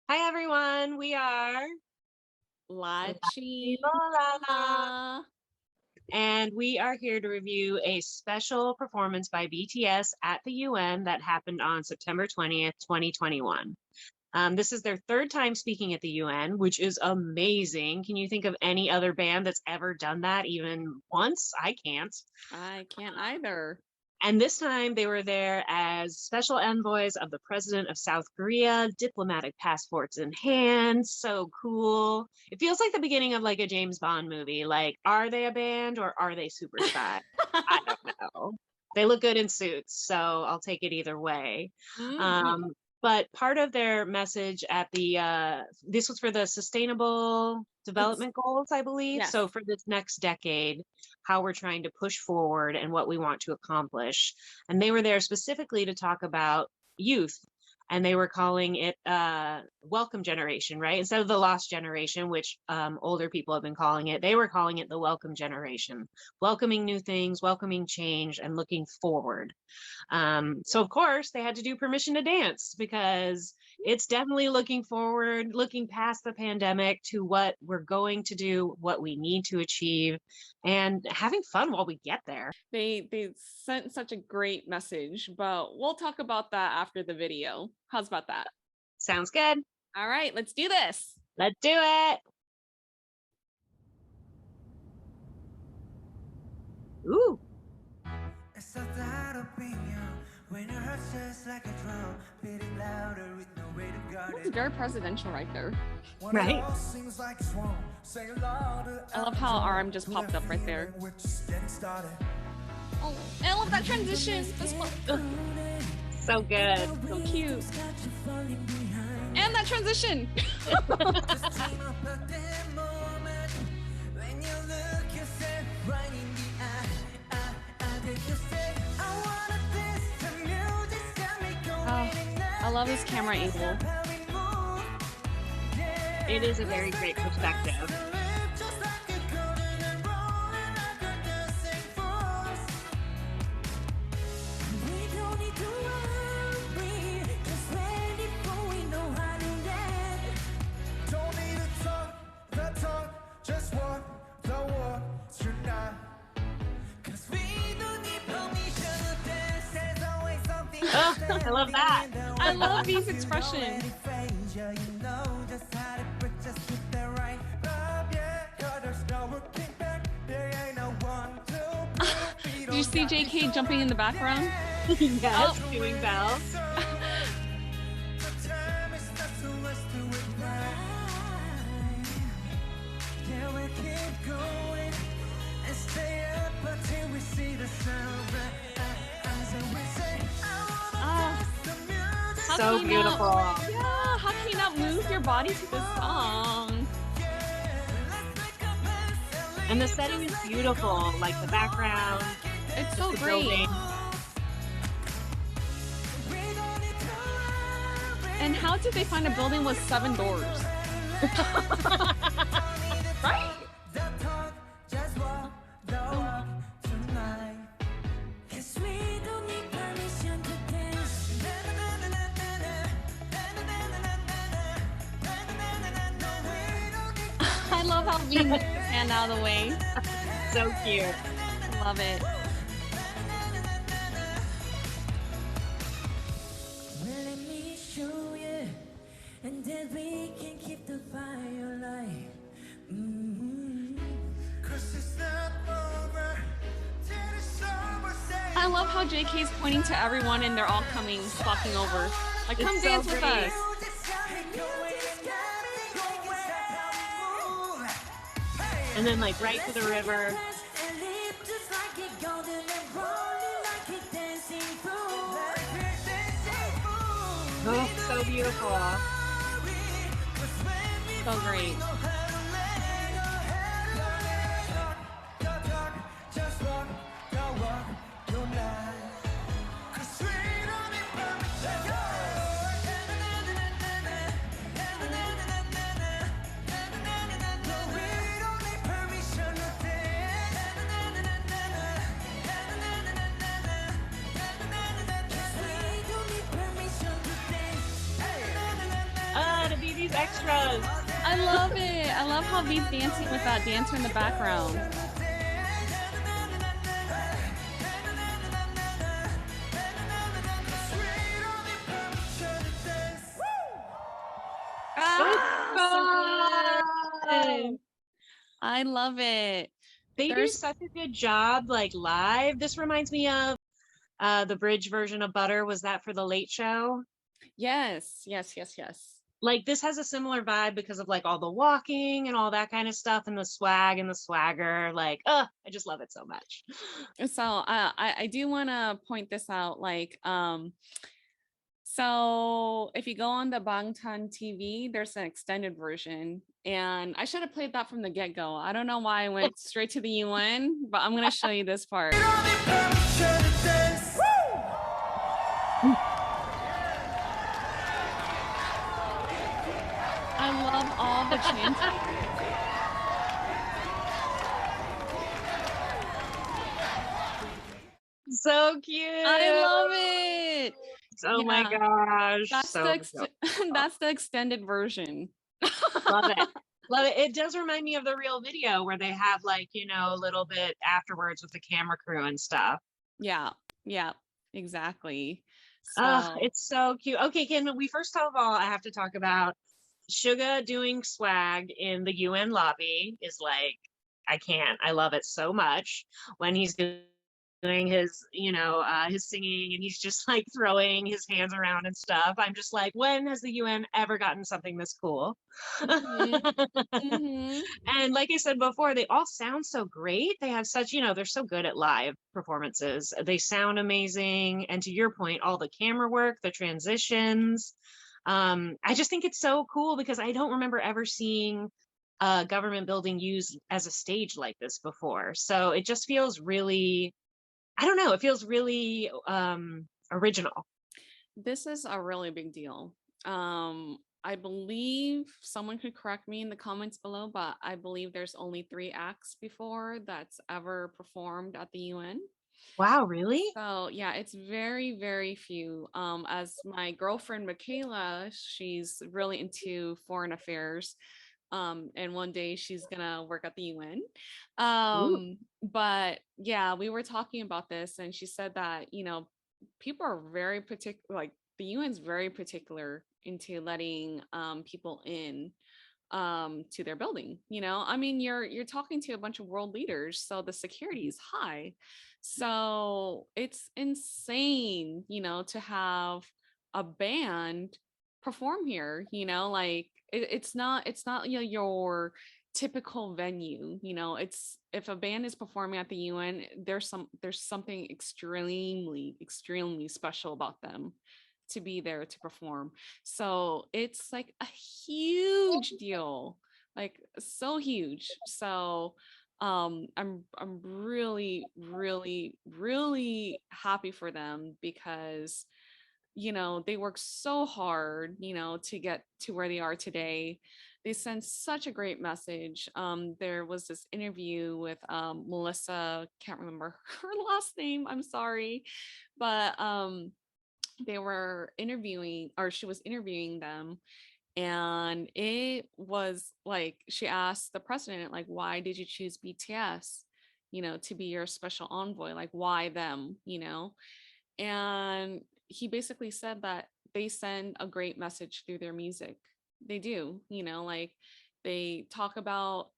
Hi everyone, we are LaChiMolala, LaChiMolala. and we are here to review a special performance by BTS at the UN that happened on September 20th, 2021. This is their third time speaking at the UN, which is amazing. Can you think of any other band that's ever done that even once? I can't. I can't either. And this time they were there as special envoys of the president of South Korea, diplomatic passports in hand. So cool. It feels like the beginning of like a James Bond movie. Like, are they a band or are they super spy? I don't know. They look good in suits, so I'll take it either way. Mhm. But part of their message at this was for the sustainable It's development goals, I believe. yes. So for this next decade, how we're trying to push forward and what we want to accomplish. And they were there specifically to talk about youth. And they were calling it welcome generation, right? Instead of the lost generation, which older people have been calling it, they were calling it the welcome generation, welcoming new things, welcoming change, and looking forward. So of course they had to do permission to dance because it's definitely looking forward, looking past the pandemic to what we're going to do, what we need to achieve, and having fun while we get there. They sent such a great message, but we'll talk about that after the video. How's about that? Sounds good. All right, let's do this. Let's do it. Ooh. It's so that opinion when your heart's just like a drum, beating louder with no way to guard That's it. very presidential right there. Right. I love how our arm just popped up right there. Oh, and I love that transition. This one. So good. So cute. And that transition. Oh, I love his camera angle. It is a very great perspective. Oh, I love that. I love these expressions. Did you see JK jumping in the background? Yes, doing bells. So beautiful. Yeah, how can you not move your body to this song? And the setting is beautiful, like the background. It's so the great. building. And how did they find a building with 7 doors? Right? I love how Vee moves his hand out of the way. So cute. Love it. And then we can keep the fire alive. I love how JK's pointing to everyone and they're all coming, flocking over. Like, come It's so dance with great. us. And then like right to the river. Oh, so beautiful. So great. these extras. I love it. I love how V's dancing with that dancer in the background. Ah, so good. I love it. They do There's such a good job, like live. This reminds me of the bridge version of Butter. Was that for the Late Show? yes. Like this has a similar vibe because of like all the walking and all that kind of stuff and the swag and the swagger. Like, I just love it so much. So I do want to point this out, like so if you go on the Bangtan TV, there's an extended version, and I should have played that from the get-go. I don't know why I went straight to the UN, but I'm gonna show you this part. I love all the chanting. So cute. I love it. Oh my gosh. That's so that's the extended version. Love it. Love it. It does remind me of the real video where they have like, a little bit afterwards with the camera crew and stuff. Yeah, exactly. It's so cute. Okay, Kim, first of all, I have to talk about Suga doing swag in the UN lobby is like, I can't. I love it so much when he's doing his, his singing and he's just like throwing his hands around and stuff. I'm just like, when has the UN ever gotten something this cool? Mm-hmm. And like I said before, they all sound so great. They have such, they're so good at live performances. They sound amazing. And to your point, all the camera work, the transitions. I just think it's so cool because I don't remember ever seeing a government building used as a stage like this before. So it just feels really, I don't know, it feels really original. This is a really big deal. I believe someone could correct me in the comments below, but I believe there's only 3 acts before that's ever performed at the UN. Wow, really? So yeah, it's very, very few. As my girlfriend Michaela, she's really into foreign affairs. And one day she's gonna work at the UN. But yeah, we were talking about this, and she said that people are very particular. Like the UN's very particular into letting people in to their building. I mean, you're talking to a bunch of world leaders, so the security is high. So it's insane, to have a band perform here. Like it's not your typical venue. It's if a band is performing at the UN, there's something extremely special about them to be there to perform. So it's like a huge deal, like so huge. So I'm really happy for them because they work so hard to get to where they are today. They send such a great message. There was this interview with Melissa, can't remember her last name, I'm sorry, but they were interviewing, or she was interviewing them, and it was like she asked the president, like, why did you choose BTS to be your special envoy, like why them, and he basically said that they send a great message through their music. They do, like they talk about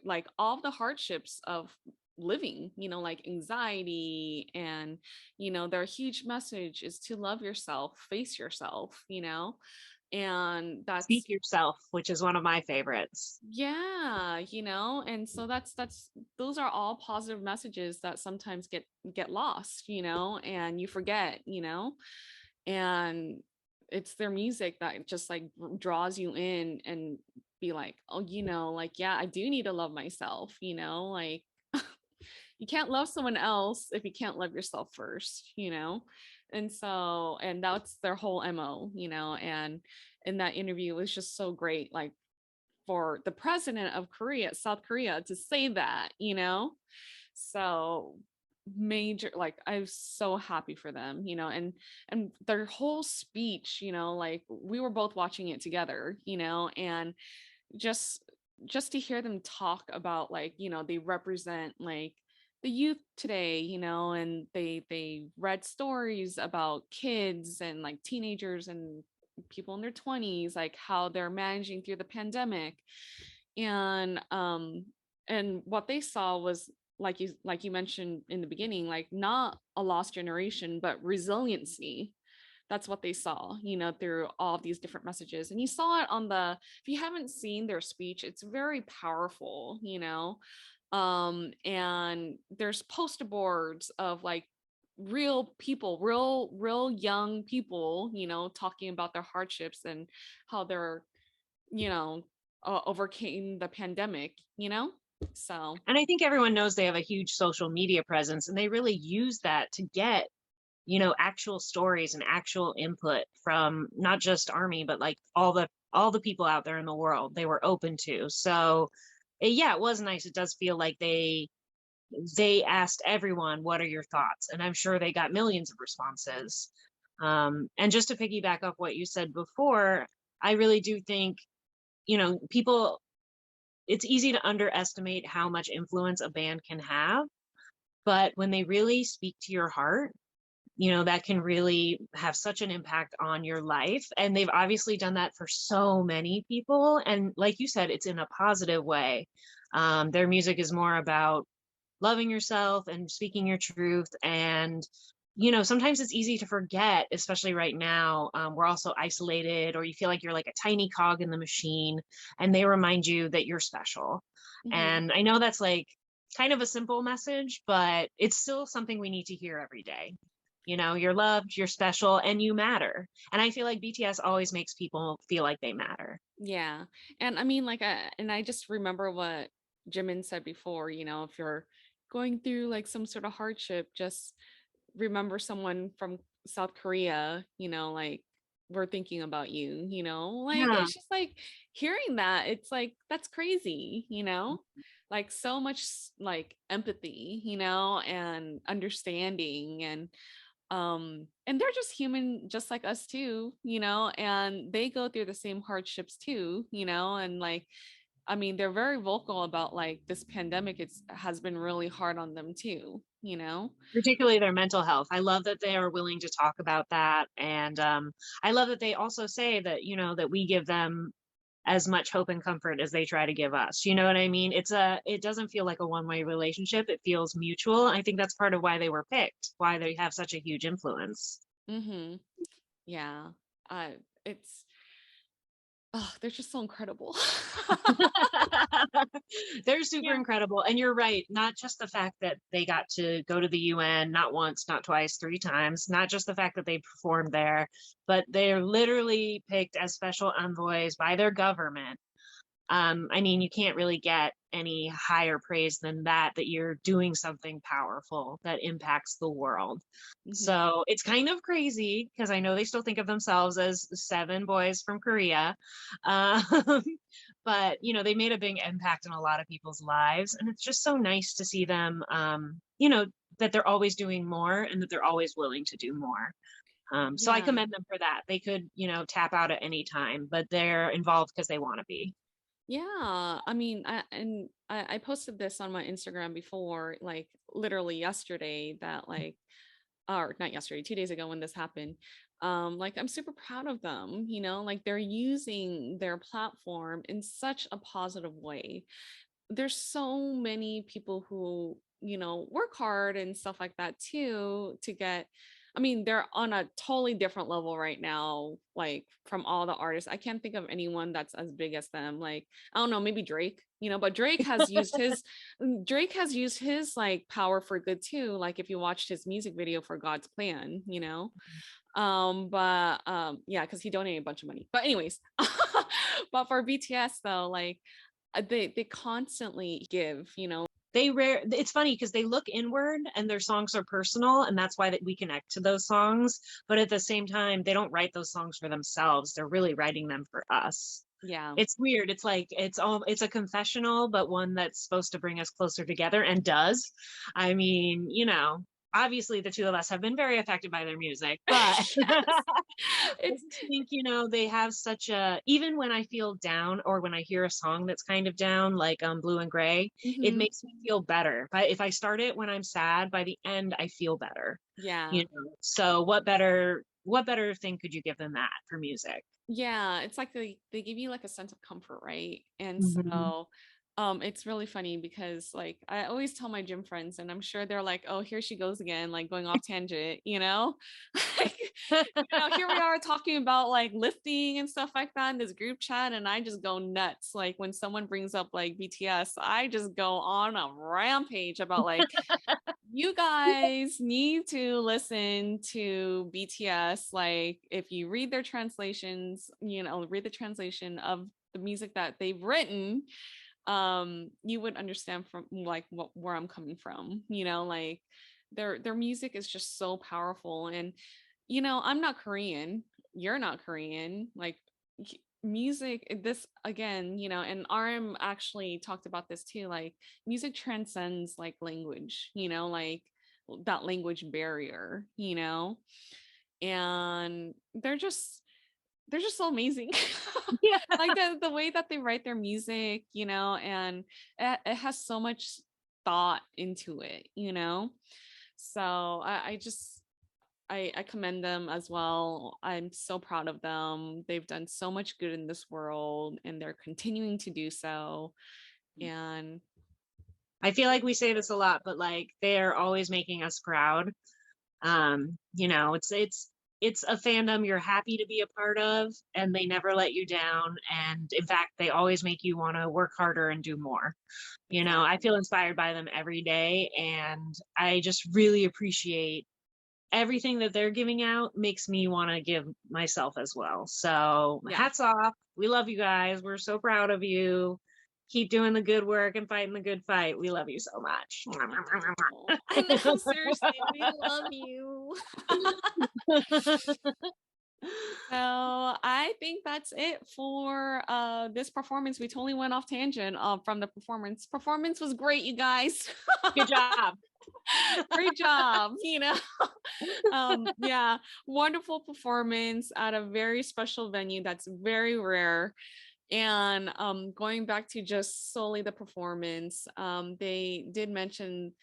like all the hardships of living, like anxiety, and their huge message is to love yourself, face yourself, and that's Speak yourself, which is one of my favorites. yeah, and so that's those are all positive messages that sometimes get lost, and you forget, and it's their music that just like draws you in and be like, oh, like, yeah, I do need to love myself, like you can't love someone else if you can't love yourself first, and so, and that's their whole MO, and in that interview it was just so great, like for the president of South Korea to say that, so major, like I'm so happy for them, and their whole speech, like we were both watching it together, and just just to hear them talk about, like, they represent like the youth today, and they read stories about kids and like teenagers and people in their 20s, like how they're managing through the pandemic. And what they saw was, like you mentioned in the beginning, like not a lost generation but resiliency. That's what they saw, through all of these different messages. And you saw it on if you haven't seen their speech, it's very powerful, and there's poster boards of like real people, real young people, talking about their hardships and how they're, you know overcame the pandemic, so. And I think everyone knows they have a huge social media presence, and they really use that to get, actual stories and actual input from not just Army, but like all the people out there in the world they were open to. So yeah, it was nice. It does feel like they asked everyone, what are your thoughts? And I'm sure they got millions of responses. And just to piggyback off what you said before, I really do think, people, it's easy to underestimate how much influence a band can have, but when they really speak to your heart, that can really have such an impact on your life. And they've obviously done that for so many people. And like you said, it's in a positive way. Their music is more about loving yourself and speaking your truth. And, sometimes it's easy to forget, especially right now. We're also isolated, or you feel like you're like a tiny cog in the machine, and they remind you that you're special. Mhm. And I know that's like kind of a simple message, but it's still something we need to hear every day. You're loved, you're special, and you matter. And I feel like BTS always makes people feel like they matter. Yeah. And I mean, like, and I just remember what Jimin said before, if you're going through like some sort of hardship, just remember someone from South Korea, like we're thinking about you, like Yeah. it's just like hearing that, it's like that's crazy, like so much like empathy, and understanding, and they're just human just like us too, and they go through the same hardships too, and like I mean they're very vocal about like this pandemic, it's has been really hard on them too, Particularly their mental health. I love that they are willing to talk about that. And I love that they also say that, that we give them as much hope and comfort as they try to give us. You know what I mean? It doesn't feel like a one-way relationship. It feels mutual. I think that's part of why they were picked, why they have such a huge influence. Mm-hmm. Yeah. It's oh, they're just so incredible. They're super Yeah. incredible. And you're right. Not just the fact that they got to go to the UN, not once, not twice, three times, not just the fact that they performed there, but they're literally picked as special envoys by their government. I mean, you can't really get any higher praise than that you're doing something powerful that impacts the world. Hmm. So it's kind of crazy because I know they still think of themselves as 7 boys from Korea. Um, but, they made a big impact in a lot of people's lives. And it's just so nice to see them, that they're always doing more and that they're always willing to do more. So I Yeah. commend them for that. They could, tap out at any time, but they're involved because they want to be. Yeah. I mean, I posted this on my Instagram before, like literally yesterday, that like, or not yesterday, 2 days ago when this happened. Like I'm super proud of them, like they're using their platform in such a positive way. There's so many people who, work hard and stuff like that too, to get, I mean, they're on a totally different level right now, like from all the artists. I can't think of anyone that's as big as them. Like, I don't know, maybe Drake, but Drake has used his like power for good too. Like if you watched his music video for God's Plan, but yeah, because he donated a bunch of money. But anyways, but for BTS though, like they constantly give, it's funny because they look inward and their songs are personal, and that's why that we connect to those songs. But at the same time, they don't write those songs for themselves. They're really writing them for us. Yeah. It's weird. It's like it's a confessional, but one that's supposed to bring us closer together, and does. I mean, obviously the two of us have been very affected by their music, but I It's just think, they have such even when I feel down, or when I hear a song that's kind of down, like Blue and Gray, it Mhm. makes me feel better. But if I start it when I'm sad, by the end I feel better. Yeah. So what better thing could you give than that for music? Yeah, it's like they give you like a sense of comfort, right? And Mhm. so it's really funny because like I always tell my gym friends, and I'm sure they're like, oh, here she goes again, like going off tangent, Like, here we are talking about like lifting and stuff like that in this group chat, and I just go nuts. Like when someone brings up like BTS, I just go on a rampage about like you guys need to listen to BTS. Like, if you read their translations, read the translation of the music that they've written, you would understand from like where I'm coming from. Like their music is just so powerful. And I'm not Korean. You're not Korean. Like music, this again, and RM actually talked about this too. Like music transcends like language, like that language barrier, and they're just so amazing. Yeah. Like the way that they write their music, and it has so much thought into it, so I commend them as well. I'm so proud of them. They've done so much good in this world, and they're continuing to do so. And I feel like we say this a lot, but like they're always making us proud. It's a fandom you're happy to be a part of, and they never let you down. And in fact, they always make you want to work harder and do more. I exactly. feel inspired by them every day, and I just really appreciate everything that they're giving out. Makes me want to give myself as well. So Yeah. hats off. We love you guys. We're so proud of you. Keep doing the good work and fighting the good fight. We love you so much. I know, seriously, we love you. So I think that's it for this performance. We totally went off tangent from the performance. Performance was great, you guys. Good job. Great job, yeah, wonderful performance at a very special venue that's very rare. And going back to just solely the performance, they did mention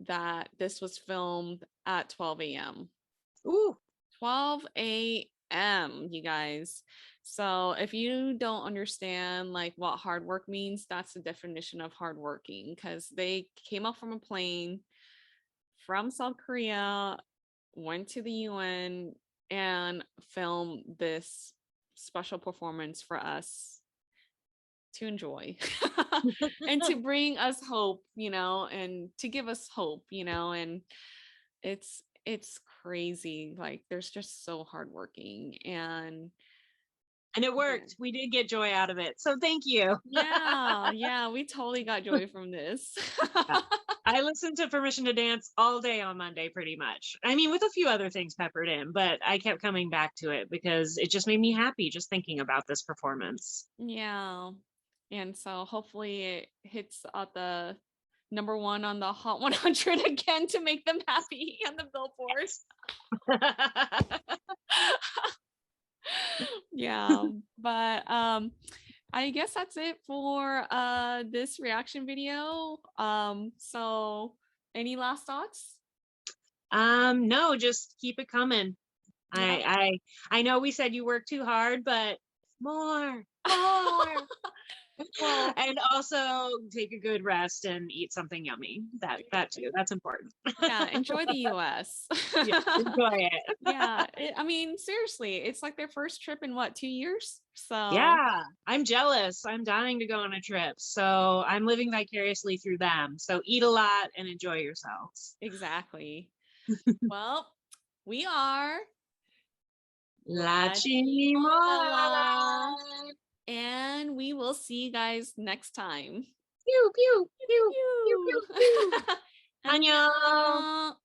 that this was filmed at 12 a.m. Ooh. 12 a.m., you guys. So if you don't understand like what hard work means, that's the definition of hardworking, because they came up from a plane from South Korea, went to the UN, and filmed this special performance for us to enjoy and to bring us hope, and to give us hope, and it's crazy. Like there's just so hardworking, and And it yeah. worked. We did get joy out of it. So thank you. Yeah, we totally got joy from this. Yeah. I listened to Permission to Dance all day on Monday, pretty much. I mean, with a few other things peppered in, but I kept coming back to it because it just made me happy just thinking about this performance. Yeah. And so hopefully it hits at the number one on the Hot 100 again to make them happy on the Billboard. Yeah, but I guess that's it for this reaction video. So any last thoughts? No, just keep it coming. Yeah. I know we said you work too hard, but more, more. And also take a good rest and eat something yummy. That too. That's important. Yeah, enjoy the US. Yeah, enjoy it. Yeah, I mean, seriously, it's like their first trip in what, 2 years? So, Yeah, I'm jealous. I'm dying to go on a trip. So I'm living vicariously through them. So eat a lot and enjoy yourselves. exactly. Well, we are LaChiMolala. LaChiMolala, and we will see you guys next time. Pew, pew, pew, pew, pew, Pew. pew. Annyeong. 안녕.